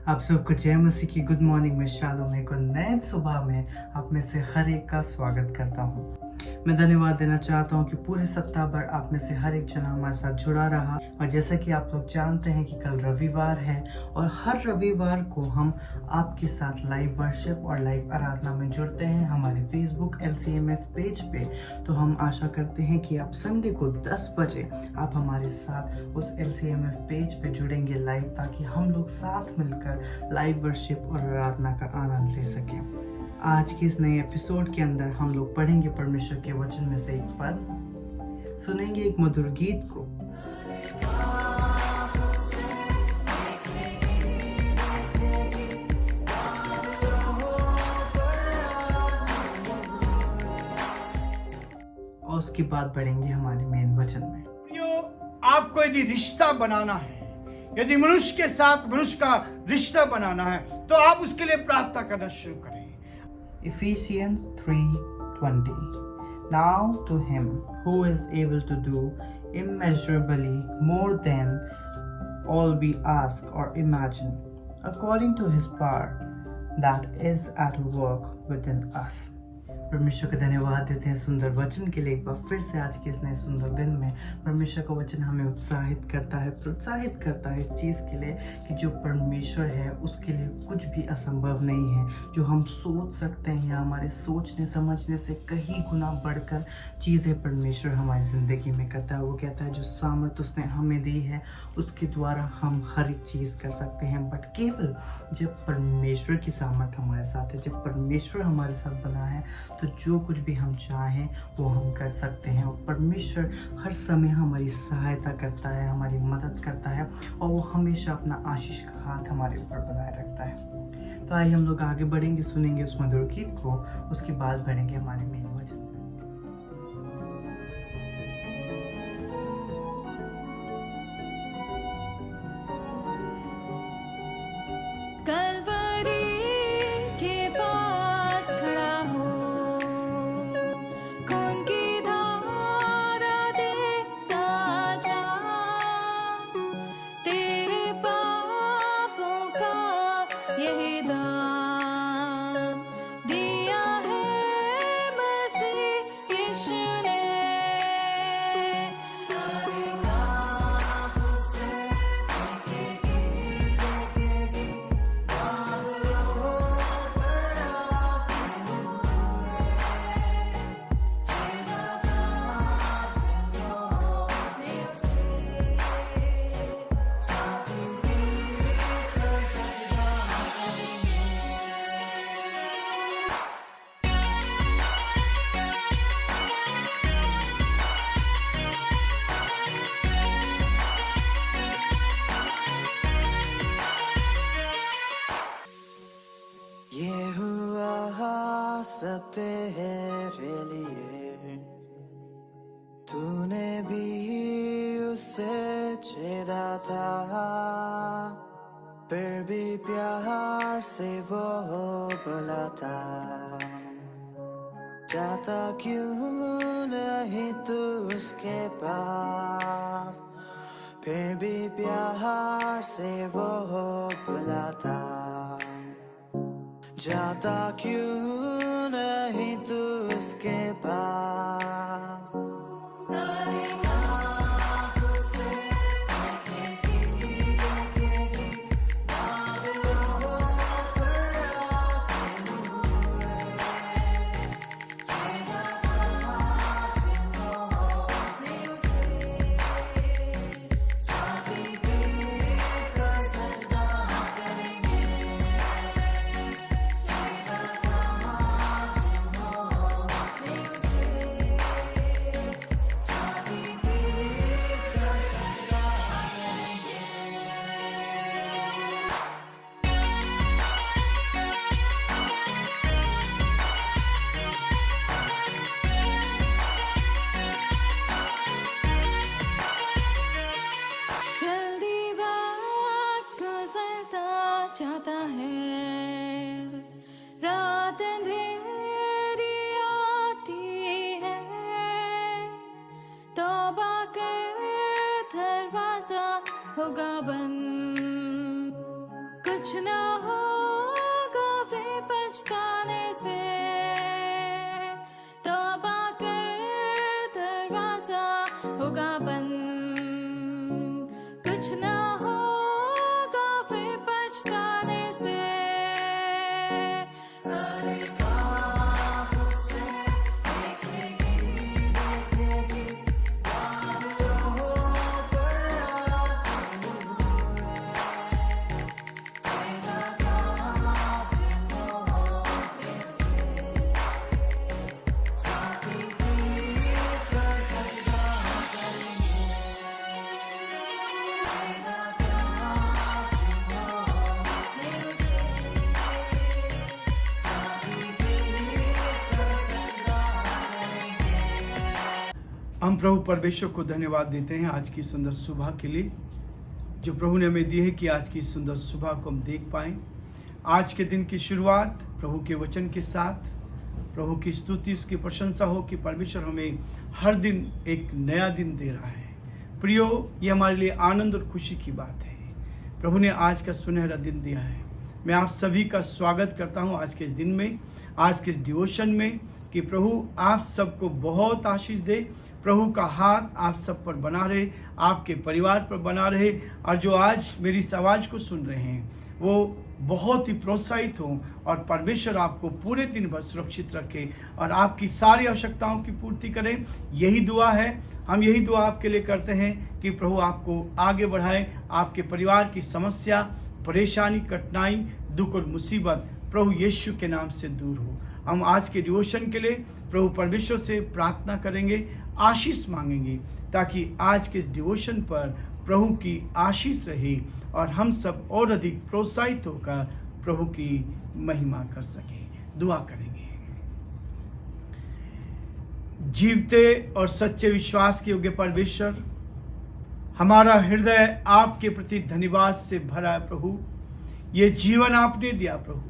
आप सबको जय मसीह की गुड मॉर्निंग में शालोम को नए सुबह में आप में से हर एक का स्वागत करता हूँ। मैं धन्यवाद देना चाहता हूँ कि पूरे सप्ताह भर आप में से हर एक जना हमारे साथ जुड़ा रहा। और जैसा कि आप लोग जानते हैं कि कल रविवार है और हर रविवार को हम आपके साथ लाइव वर्शिप और लाइव आराधना में जुड़ते हैं हमारे फेसबुक LCMF पेज पे। तो हम आशा करते हैं कि आप संडे को 10 बजे आप हमारे साथ उस LCMF पेज पे जुड़ेंगे लाइव, ताकि हम लोग साथ मिलकर लाइव वर्शिप और आराधना का आनंद ले सकें। आज के इस नए एपिसोड के अंदर हम लोग पढ़ेंगे परमेश्वर के वचन में से एक पद, सुनेंगे एक मधुर गीत को। और उसके बाद बढ़ेंगे हमारे मेन वचन में। आपको यदि रिश्ता बनाना है, यदि मनुष्य के साथ मनुष्य का रिश्ता बनाना है, तो आप उसके लिए प्रार्थना करना शुरू करें। Ephesians 3:20 Now to him who is able to do immeasurably more than all we ask or imagine, according to his power that is at work within us. परमेश्वर का धन्यवाद देते हैं सुंदर वचन के लिए। एक बार फिर से आज के इस नए सुंदर दिन में परमेश्वर का वचन हमें उत्साहित करता है, प्रोत्साहित करता है इस चीज़ के लिए कि जो परमेश्वर है उसके लिए कुछ भी असंभव नहीं है। जो हम सोच सकते हैं या हमारे सोचने समझने से कहीं गुना बढ़कर चीज़ें परमेश्वर हमारी ज़िंदगी में करता है। वो कहता है जो सामर्थ उसने हमें दी है उसके द्वारा हम हर एक चीज़ कर सकते हैं, बट केवल जब परमेश्वर की सामर्थ हमारे साथ है, जब परमेश्वर हमारे साथ बना है, तो जो कुछ भी हम चाहें वो हम कर सकते हैं। और परमेश्वर हर समय हमारी सहायता करता है, हमारी मदद करता है और वो हमेशा अपना आशीष का हाथ हमारे ऊपर बनाए रखता है। तो आइए हम लोग आगे बढ़ेंगे, सुनेंगे उस मधुर गीत को, उसके बाद बढ़ेंगे हमारे मेन वचन में। सब तेरे लिए, तूने भी उसे छेड़ा था, फिर भी प्यार से वो बोला था, जाता क्यों नहीं तू उसके पास, फिर भी प्यार से वो बोला था, जाता क्यों नहीं तू उसके पास। जाता है, रात अंधेरी आती है, तौबा कर दरवाजा होगा बंद, कुछ कुछ ना होगा फिर पछताने से, तौबा कर दरवाजा होगा बंद। कुछ ना होगा फिर पछताने से। हम प्रभु परमेश्वर को धन्यवाद देते हैं आज की सुंदर सुबह के लिए जो प्रभु ने हमें दी है कि आज की सुंदर सुबह को हम देख पाएं। आज के दिन की शुरुआत प्रभु के वचन के साथ, प्रभु की स्तुति उसकी प्रशंसा हो कि परमेश्वर हमें हर दिन एक नया दिन दे रहा है। प्रियो, ये हमारे लिए आनंद और खुशी की बात है। प्रभु ने आज का सुनहरा दिन दिया है। मैं आप सभी का स्वागत करता हूँ आज के इस दिन में, आज के इस डिवोशन में, कि प्रभु आप सबको बहुत आशीष दे। प्रभु का हाथ आप सब पर बना रहे, आपके परिवार पर बना रहे, और जो आज मेरी इस आवाज़ को सुन रहे हैं वो बहुत ही प्रोत्साहित हों और परमेश्वर आपको पूरे दिन भर सुरक्षित रखे और आपकी सारी आवश्यकताओं की पूर्ति करें। यही दुआ है, हम यही दुआ आपके लिए करते हैं कि प्रभु आपको आगे बढ़ाए, आपके परिवार की समस्या, परेशानी, कठिनाई, दुख और मुसीबत प्रभु यीशु के नाम से दूर हो। हम आज के डिवोशन के लिए प्रभु परमेश्वर से प्रार्थना करेंगे, आशीष मांगेंगे, ताकि आज के इस डिवोशन पर प्रभु की आशीष रहे और हम सब और अधिक प्रोत्साहित होकर प्रभु की महिमा कर सकें। दुआ करेंगे। जीवते और सच्चे विश्वास के योग्य परमेश्वर, हमारा हृदय आपके प्रति धन्यवाद से भरा है। प्रभु, ये जीवन आपने दिया, प्रभु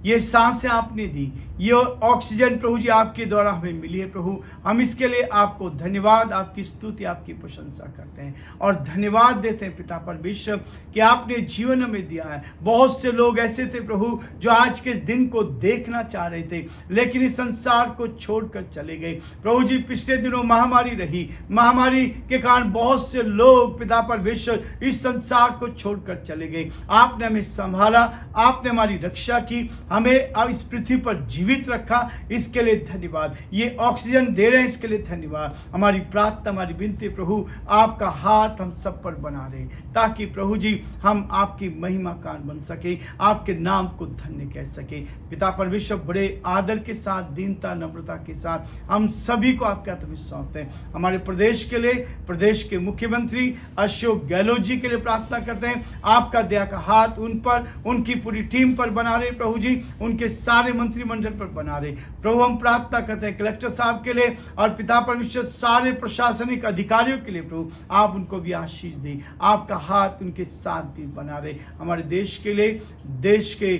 ये सांसें आपने दी, ये ऑक्सीजन प्रभु जी आपके द्वारा हमें मिली है। प्रभु, हम इसके लिए आपको धन्यवाद, आपकी स्तुति, आपकी प्रशंसा करते हैं और धन्यवाद देते हैं पिता परमेश्वर कि आपने जीवन हमें दिया है। बहुत से लोग ऐसे थे प्रभु जो आज के इस दिन को देखना चाह रहे थे, लेकिन इस संसार को छोड़कर चले गए। प्रभु जी, पिछले दिनों महामारी रही, महामारी के कारण बहुत से लोग पिता परमेश्वर इस संसार को छोड़कर चले गए। आपने हमें संभाला, आपने हमारी रक्षा की, हमें अब इस पृथ्वी पर जीवित रखा, इसके लिए धन्यवाद। ये ऑक्सीजन दे रहे हैं, इसके लिए धन्यवाद। हमारी प्रार्थना, हमारी विनती प्रभु, आपका हाथ हम सब पर बना रहे, ताकि प्रभु जी हम आपकी महिमा कान बन सके, आपके नाम को धन्य कह सके। पिता परमेश्वर, बड़े आदर के साथ, दीनता, नम्रता के साथ हम सभी को आपके हाथ में सौंपते हैं। हमारे प्रदेश के लिए, प्रदेश के मुख्यमंत्री अशोक गहलोत जी के लिए प्रार्थना करते हैं। आपका दया का हाथ उन पर, उनकी पूरी टीम पर बना रहे प्रभु जी, उनके सारे मंत्रिमंडल पर बना रहे। प्रभु, हम प्रार्थना करते हैं कलेक्टर साहब के लिए और पिता परमेश्वर सारे प्रशासनिक अधिकारियों के लिए। प्रभु, आप उनको भी आशीष दें, आपका हाथ उनके साथ भी बना रहे। हमारे देश के लिए, देश के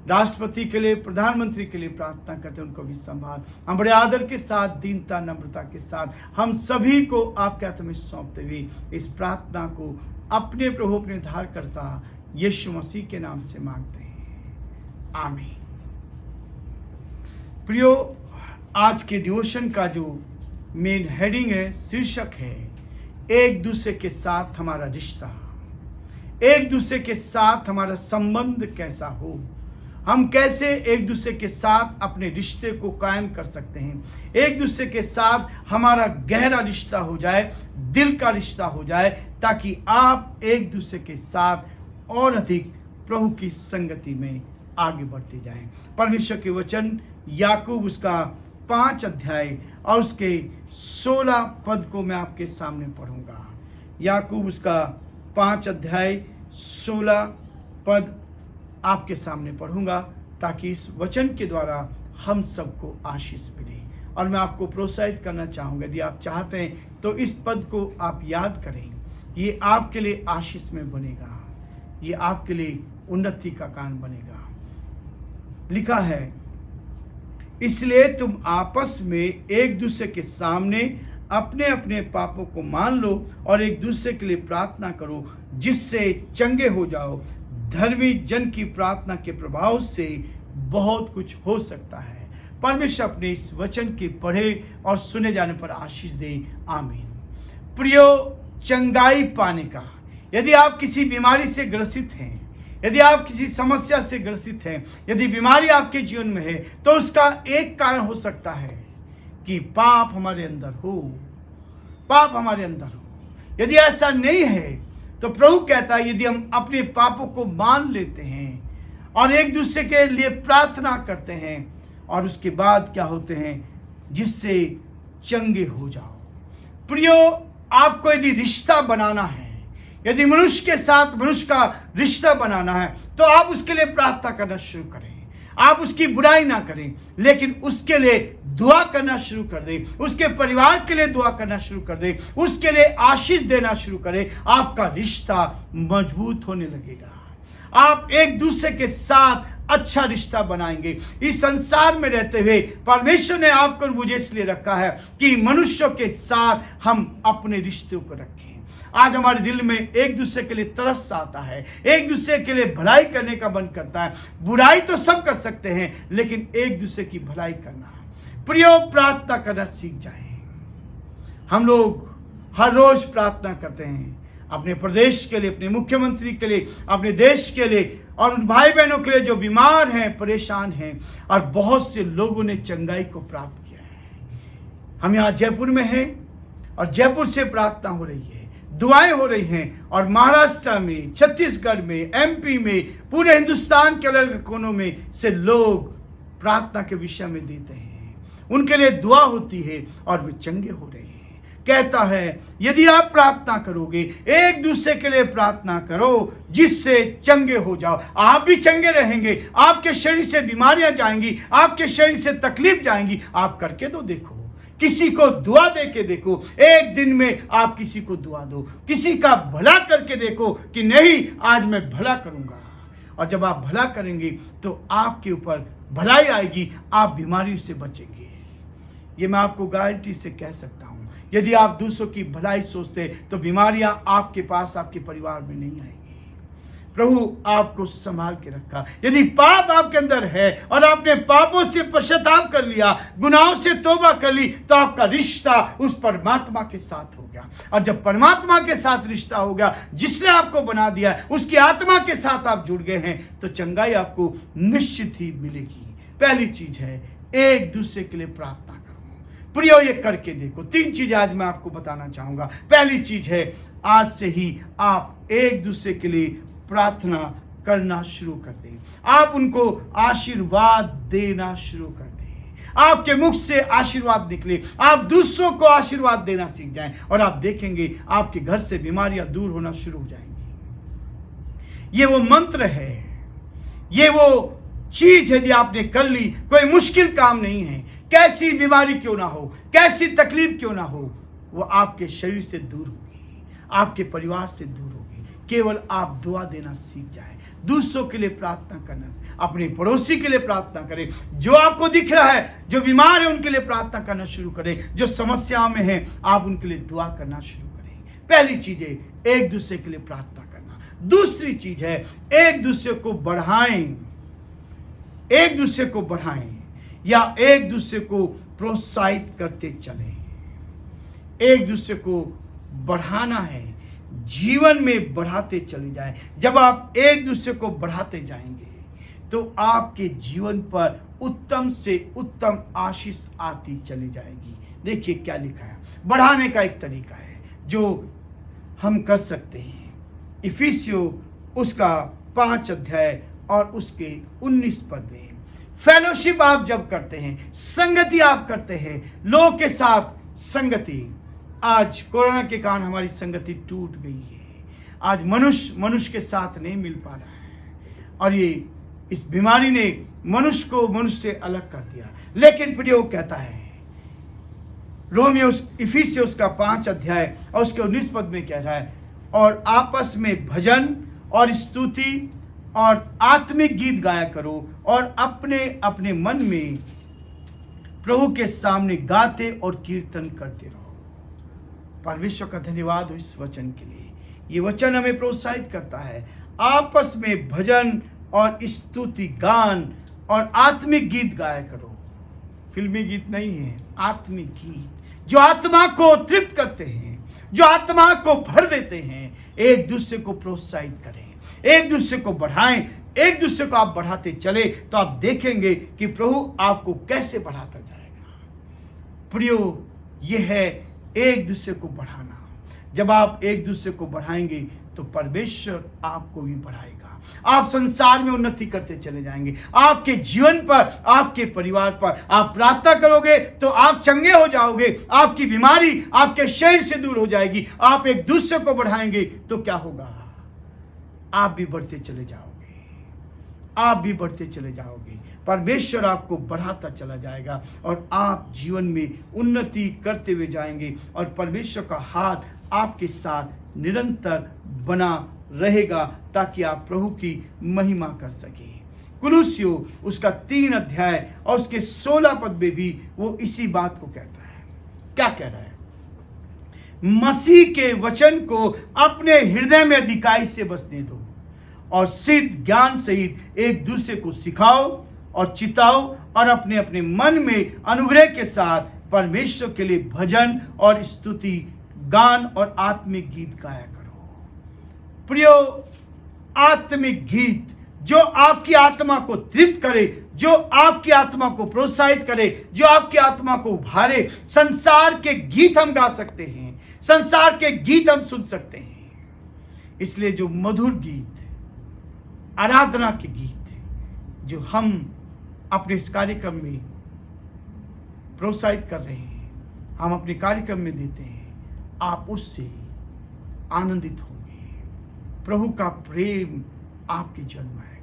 राष्ट्रपति के लिए, प्रधानमंत्री के लिए प्रार्थना करते हैं, उनको भी संभाल। हम बड़े आदर के साथ, दीनता, नम्रता के साथ हम सभी को आपके हाथ में सौंपते हुए इस प्रार्थना को अपने प्रभु, अपने उद्धारकर्ता यीशु मसीह के नाम से मांगते हैं, आमीन। प्रियो, आज के डिवोशन का जो मेन हेडिंग है, शीर्षक है एक दूसरे के साथ हमारा रिश्ता। एक दूसरे के साथ हमारा संबंध कैसा हो, हम कैसे एक दूसरे के साथ अपने रिश्ते को कायम कर सकते हैं, एक दूसरे के साथ हमारा गहरा रिश्ता हो जाए, दिल का रिश्ता हो जाए, ताकि आप एक दूसरे के साथ और अधिक प्रभु की संगति में आगे बढ़ते जाएं। परमेश्वर के वचन याकूब उसका 5 अध्याय और उसके 16 पद को मैं आपके सामने पढ़ूंगा। याकूब उसका 5 अध्याय 16 पद आपके सामने पढ़ूंगा, ताकि इस वचन के द्वारा हम सबको आशीष मिले। और मैं आपको प्रोत्साहित करना चाहूँगा, यदि आप चाहते हैं तो इस पद को आप याद करें। ये आपके लिए आशीष में बनेगा, ये आपके लिए उन्नति का कारण बनेगा। लिखा है, इसलिए तुम आपस में एक दूसरे के सामने अपने अपने पापों को मान लो और एक दूसरे के लिए प्रार्थना करो, जिससे चंगे हो जाओ। धर्मी जन की प्रार्थना के प्रभाव से बहुत कुछ हो सकता है। परमेश्वर अपने इस वचन के पढ़े और सुने जाने पर आशीष दे। आमीन। प्रियो, चंगाई पाने का, यदि आप किसी बीमारी से ग्रसित हैं, यदि आप किसी समस्या से ग्रसित हैं, यदि बीमारी आपके जीवन में है, तो उसका एक कारण हो सकता है कि पाप हमारे अंदर हो, पाप हमारे अंदर हो। यदि ऐसा नहीं है तो प्रभु कहता है यदि हम अपने पापों को मान लेते हैं और एक दूसरे के लिए प्रार्थना करते हैं और उसके बाद क्या होते हैं, जिससे चंगे हो जाओ। प्रियो, आपको यदि रिश्ता बनाना है, यदि मनुष्य के साथ मनुष्य का रिश्ता बनाना है, तो आप उसके लिए प्रार्थना करना शुरू करें। आप उसकी बुराई ना करें, लेकिन उसके लिए दुआ करना शुरू कर दें, उसके परिवार के लिए दुआ करना शुरू कर दें, उसके लिए आशीष देना शुरू करें। आपका रिश्ता मजबूत होने लगेगा। आप एक दूसरे के साथ अच्छा रिश्ता बनाएंगे। इस संसार में रहते हुए परमेश्वर ने आपको और मुझे इसलिए रखा है कि मनुष्यों के साथ हम अपने रिश्तों को रखें। आज हमारे दिल में एक दूसरे के लिए तरस आता है, एक दूसरे के लिए भलाई करने का मन करता है। बुराई तो सब कर सकते हैं, लेकिन एक दूसरे की भलाई करना। प्रियो, प्रार्थना करना सीख जाएं। हम लोग हर रोज प्रार्थना करते हैं अपने प्रदेश के लिए, अपने मुख्यमंत्री के लिए, अपने देश के लिए और उन भाई बहनों के लिए जो बीमार हैं, परेशान हैं, और बहुत से लोगों ने चंगाई को प्राप्त किया है। हम यहाँ जयपुर में हैं और जयपुर से प्रार्थना हो रही है, दुआएं हो रही हैं, और महाराष्ट्र में, छत्तीसगढ़ में, एमपी में, पूरे हिंदुस्तान के अलग कोनों में से लोग प्रार्थना के विषय में देते हैं। उनके लिए दुआ होती है और वे चंगे हो रहे हैं। कहता है यदि आप प्रार्थना करोगे, एक दूसरे के लिए प्रार्थना करो, जिससे चंगे हो जाओ। आप भी चंगे रहेंगे, आपके शरीर से बीमारियां जाएंगी, आपके शरीर से तकलीफ जाएंगी। आप करके तो देखो, किसी को दुआ दे के देखो। एक दिन में आप किसी को दुआ दो, किसी का भला करके देखो कि नहीं आज मैं भला करूंगा। और जब आप भला करेंगे तो आपके ऊपर भलाई आएगी, आप बीमारियों से बचेंगे। ये मैं आपको गारंटी से कह सकता हूं। यदि आप दूसरों की भलाई सोचते तो बीमारियां आपके पास, आपके परिवार में नहीं आएंगी। प्रभु आपको संभाल के रखा। यदि पाप आपके अंदर है और आपने पापों से पश्चाताप कर लिया, गुनाहों से तौबा कर ली, तो आपका रिश्ता उस परमात्मा के साथ हो गया। और जब परमात्मा के साथ रिश्ता हो गया, जिसने आपको बना दिया, उसकी आत्मा के साथ आप जुड़ गए हैं, तो चंगाई आपको निश्चित ही मिलेगी। पहली चीज है एक दूसरे के लिए प्रार्थना करो। प्रियो, ये करके देखो। 3 चीजें आज मैं आपको बताना चाहूंगा। पहली चीज है आज से ही आप एक दूसरे के लिए प्रार्थना करना शुरू कर दें। आप उनको आशीर्वाद देना शुरू कर दें। आपके मुख से आशीर्वाद निकले, आप दूसरों को आशीर्वाद देना सीख जाएं, और आप देखेंगे आपके घर से बीमारियां दूर होना शुरू हो जाएंगी। ये वो मंत्र है, ये वो चीज है, यदि आपने कर ली, कोई मुश्किल काम नहीं है। कैसी बीमारी क्यों ना हो, कैसी तकलीफ क्यों ना हो, वो आपके शरीर से दूर होगी, आपके परिवार से दूर होगी। केवल आप दुआ देना सीख जाएं, दूसरों के लिए प्रार्थना करना, अपने पड़ोसी के लिए प्रार्थना करें, जो आपको दिख रहा है, जो बीमार है उनके लिए प्रार्थना करना शुरू करें, जो समस्याओं में है आप उनके लिए दुआ करना शुरू करें। पहली चीज है एक दूसरे के लिए प्रार्थना करना। दूसरी चीज है एक दूसरे को बढ़ाएं, एक दूसरे को बढ़ाएं या एक दूसरे को प्रोत्साहित करते चलें। एक दूसरे को बढ़ाना है, जीवन में बढ़ाते चले जाएं। जब आप एक दूसरे को बढ़ाते जाएंगे तो आपके जीवन पर उत्तम से उत्तम आशीष आती चली जाएगी। देखिए क्या लिखा है। बढ़ाने का एक तरीका है जो हम कर सकते हैं। इफिसियों उसका 5 अध्याय और उसके 19 पद में, फेलोशिप आप जब करते हैं, संगति आप करते हैं, लोगों के साथ संगति। आज कोरोना के कारण हमारी संगति टूट गई है। आज मनुष्य के साथ नहीं मिल पा रहा है, और ये इस बीमारी ने मनुष्य को मनुष्य से अलग कर दिया। लेकिन फिर वो कहता है, रोमियो इफिसियों उसका 5 अध्याय और उसके 19 पद में कह रहा है, और आपस में भजन और स्तुति और आत्मिक गीत गाया करो, और अपने अपने मन में प्रभु के सामने गाते और कीर्तन करते रहो। परमेश्वर का धन्यवाद हो इस वचन के लिए। ये वचन हमें प्रोत्साहित करता है। आपस में भजन और स्तुति गान और आत्मिक गीत गाया करो। फिल्मी गीत नहीं है, आत्मिक गीत जो आत्मा को तृप्त करते हैं, जो आत्मा को भर देते हैं। एक दूसरे को प्रोत्साहित करें, एक दूसरे को बढ़ाएं, एक दूसरे को आप बढ़ाते चले तो आप देखेंगे कि प्रभु आपको कैसे बढ़ाता जाएगा। प्रियो, यह है एक दूसरे को बढ़ाना। जब आप एक दूसरे को बढ़ाएंगे तो परमेश्वर आपको भी बढ़ाएगा। आप संसार में उन्नति करते चले जाएंगे। आपके जीवन पर, आपके परिवार पर आप प्रार्थना करोगे तो आप चंगे हो जाओगे। आपकी बीमारी आपके शरीर से दूर हो जाएगी। आप एक दूसरे को बढ़ाएंगे तो क्या होगा? आप भी बढ़ते चले जाओगे, आप भी बढ़ते चले जाओगे। परमेश्वर आपको बढ़ाता चला जाएगा और आप जीवन में उन्नति करते हुए जाएंगे और परमेश्वर का हाथ आपके साथ निरंतर बना रहेगा ताकि आप प्रभु की महिमा कर सके। कुलुस्सियों उसका 3 अध्याय और उसके 16 पद में भी वो इसी बात को कहता है। क्या कह रहा है? मसीह के वचन को अपने हृदय में अधिकाई से बसने दो और सिद्ध ज्ञान सहित एक दूसरे को सिखाओ और चिताओ और अपने अपने मन में अनुग्रह के साथ परमेश्वर के लिए भजन और स्तुति गान और आत्मिक गीत गाया करो। प्रियो, आत्मिक गीत जो आपकी आत्मा को तृप्त करे, जो आपकी आत्मा को प्रोत्साहित करे, जो आपकी आत्मा को उभारे। संसार के गीत हम गा सकते हैं, संसार के गीत हम सुन सकते हैं, इसलिए जो मधुर गीत, आराधना के गीत जो हम अपने इस कार्यक्रम में प्रोत्साहित कर रहे हैं, हम अपने कार्यक्रम में देते हैं, आप उससे आनंदित होंगे। प्रभु का प्रेम आपके जीवन में आएगा।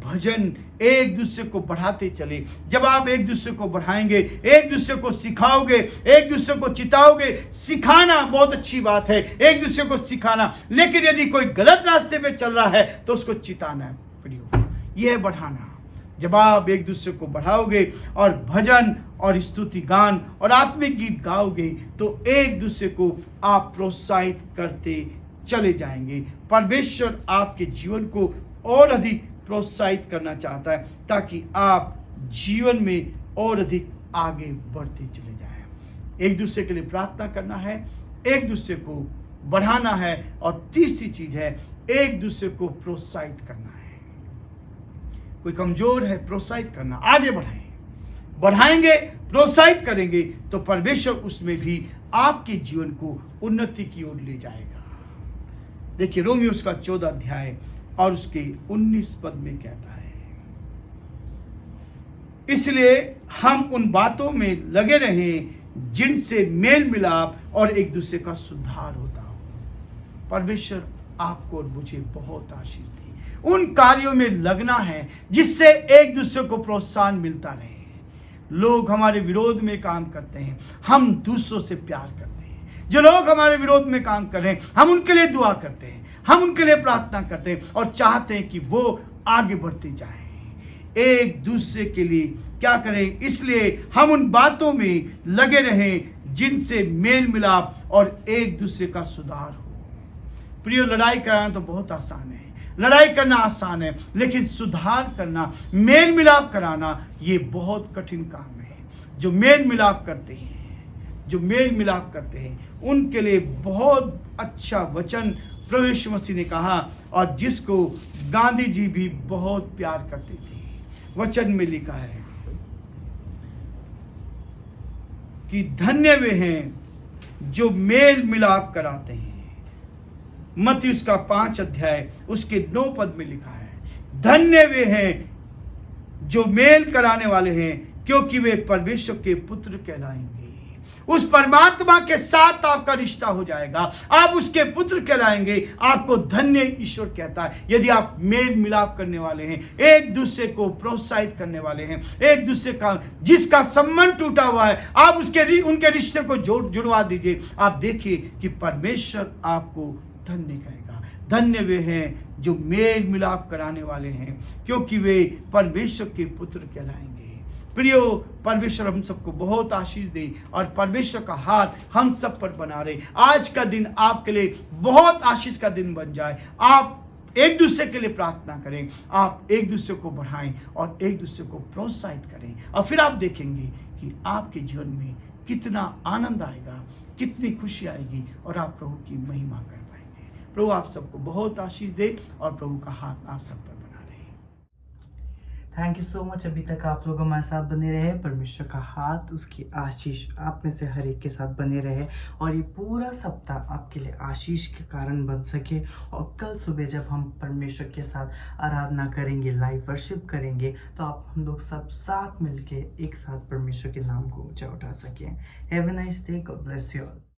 भजन एक दूसरे को बढ़ाते चले। जब आप एक दूसरे को बढ़ाएंगे, एक दूसरे को सिखाओगे, एक दूसरे को चिताओगे। सिखाना बहुत अच्छी बात है, एक दूसरे को सिखाना, लेकिन यदि कोई गलत रास्ते पे चल रहा है तो उसको चिताना है। प्रियो, यह है बढ़ाना। जब आप एक दूसरे को बढ़ाओगे और भजन और स्तुति गान और आत्मिक गीत गाओगे तो एक दूसरे को आप प्रोत्साहित करते चले जाएंगे। परमेश्वर आपके जीवन को और अधिक प्रोत्साहित करना चाहता है ताकि आप जीवन में और अधिक आगे बढ़ते चले जाएं। एक दूसरे के लिए प्रार्थना करना है, एक दूसरे को बढ़ाना है और तीसरी चीज है एक दूसरे को प्रोत्साहित करना है। कोई कमजोर है, प्रोत्साहित करना, आगे बढ़ाएंगे, प्रोत्साहित करेंगे तो परमेश्वर उसमें भी आपके जीवन को उन्नति की ओर ले जाएगा। देखिए रोमियो उसका 14 अध्याय और उसके 19 पद में कहता है, इसलिए हम उन बातों में लगे रहें जिनसे मेल मिलाप और एक दूसरे का सुधार होता हो। परमेश्वर आपको और मुझे बहुत आशीष दे। उन कार्यों में लगना है जिससे एक दूसरे को प्रोत्साहन मिलता रहे। लोग हमारे विरोध में काम करते हैं, हम दूसरों से प्यार करते हैं। जो लोग हमारे विरोध में काम कर रहे हैं, हम उनके लिए दुआ करते हैं, हम उनके लिए प्रार्थना करते हैं और चाहते हैं कि वो आगे बढ़ते जाएं। एक दूसरे के लिए क्या करें? इसलिए हम उन बातों में लगे रहें जिनसे मेल मिलाप और एक दूसरे का सुधार हो। प्रियो, लड़ाई करना तो बहुत आसान है, लड़ाई करना आसान है, लेकिन सुधार करना, मेल मिलाप कराना, ये बहुत कठिन काम है। जो मेल मिलाप करते हैं, जो मेल मिलाप करते हैं, उनके लिए बहुत अच्छा वचन प्रभु यीशु मसीह ने कहा और जिसको गांधी जी भी बहुत प्यार करते थे। वचन में लिखा है कि धन्य वे हैं जो मेल मिलाप कराते हैं। मत्ती उसका 5 अध्याय उसके 9 पद में लिखा है, धन्य वे हैं जो मेल कराने वाले हैं क्योंकि वे परमेश्वर के पुत्र कहलाएंगे। उस परमात्मा के साथ आपका रिश्ता हो जाएगा, आप उसके पुत्र कहलाएंगे। आपको धन्य ईश्वर कहता है यदि आप मेल मिलाप करने वाले हैं, एक दूसरे को प्रोत्साहित करने वाले हैं, एक दूसरे का जिसका संबंध टूटा हुआ है आप उनके रिश्ते को जुड़वा दीजिए। आप देखिए कि परमेश्वर आपको धन्य कहेगा। धन्य वे हैं जो मेल मिलाप कराने वाले हैं क्योंकि वे परमेश्वर के पुत्र कहलाएंगे। प्रियो, परमेश्वर हम सबको बहुत आशीष दे और परमेश्वर का हाथ हम सब पर बना रहे। आज का दिन आपके लिए बहुत आशीष का दिन बन जाए। आप एक दूसरे के लिए प्रार्थना करें, आप एक दूसरे को बढ़ाएं और एक दूसरे को प्रोत्साहित करें, और फिर आप देखेंगे कि आपके जीवन में कितना आनंद आएगा, कितनी खुशी आएगी, और आप प्रभु की महिमा कर पाएंगे। प्रभु आप सबको बहुत आशीष दे और प्रभु का हाथ आप सब पर बना रहे। Thank you so much. अभी तक आप लोग हमारे साथ बने रहे। परमेश्वर का हाथ, उसकी आशीष आप में से हर एक के साथ बने रहे, और ये पूरा सप्ताह आपके लिए आशीष के कारण बन सके। और कल सुबह जब हम परमेश्वर के साथ आराधना करेंगे, लाइव वर्शिप करेंगे, तो आप हम लोग सब साथ मिलके एक साथ परमेश्वर के नाम को ऊंचा उठा सकें। Have a nice day, God bless you all.